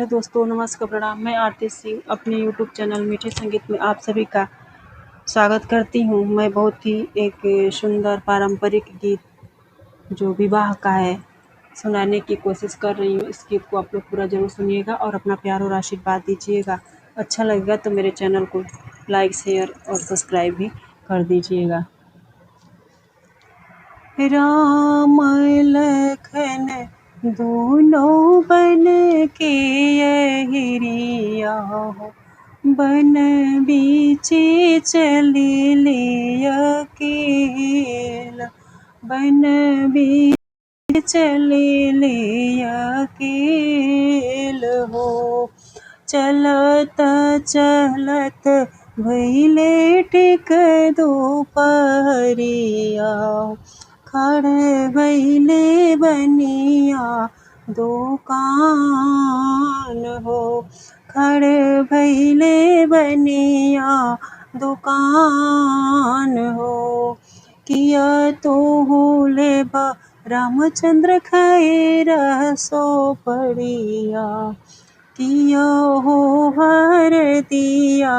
Hello दोस्तों, नमस्कार, प्रणाम। मैं आरती सिंह अपने यूट्यूब चैनल मीठे संगीत में आप सभी का स्वागत करती हूँ। मैं बहुत ही एक सुंदर पारंपरिक गीत जो विवाह का है सुनाने की कोशिश कर रही हूँ। इस गीत को आप लोग पूरा ज़रूर सुनिएगा और अपना प्यार और आशीर्वाद दीजिएगा। अच्छा लगेगा तो मेरे चैनल को लाइक, शेयर और सब्सक्राइब भी कर दीजिएगा। राम लखन दोनों बन के यहिरिया हो, बन बीचे चले ले अकेला, बन बीचे चले ले अकेल हो। चलत चलत भइले ठीक दोपहरिया, खड़े भइले बनिया दुकान हो, खड़े भइले बनिया दुकान हो। किया तो होले बा रामचंद्र खाए रसो पड़िया, किया हो हर दिया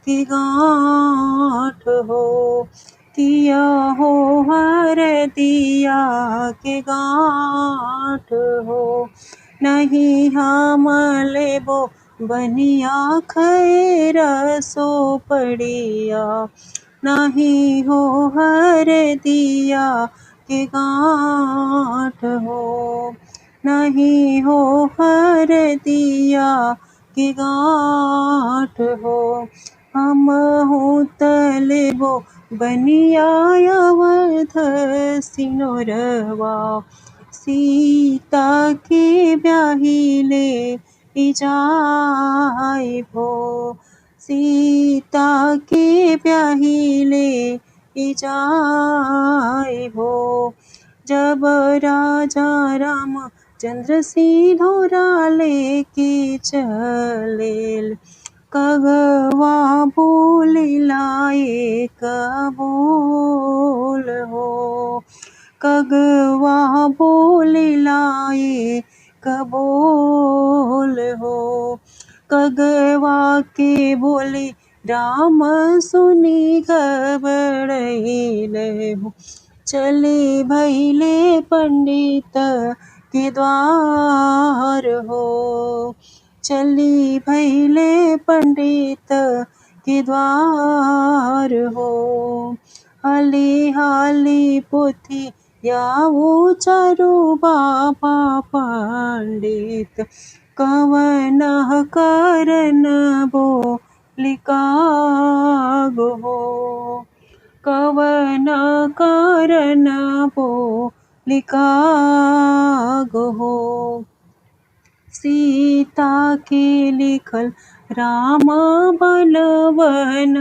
की गाँठ हो, किया हो हर दिया के गाँठ हो। नहीं हम लेबो बनिया खैर सो पड़िया, नहीं हो हर दिया के गाँठ हो, नहीं हो हर दिया के गाँठ हो। हम हूँ तलेबो बनिया अवध सिनोरवा, सीता के ब्याहिले जाइबो, सीता के ब्याहिले जाइबो। जब राजा रामचंद्र सिंदूरा लेके चलेल, कगवा बोलिला एक बोल हो, कगवा बोलिला एक बोल हो। कगवा के बोली राम सुनी घबराइले हो, चले भइले पंडित के द्वार हो, चली भइले पंडित के द्वार हो। हाली हाली पोथी याऊ चारु बाबा पंडित, कवन करन बोली कागो हो, कवन करन बोली कागो हो। सीता के लिखल राम बलवन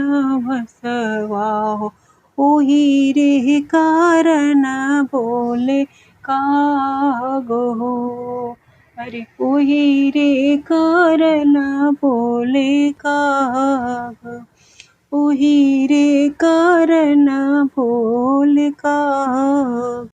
बसवा हो, ओही रे कारण बोले कागो हो। अरे ओही रे कारण बोले काग, ओही रे कारण बोले काग।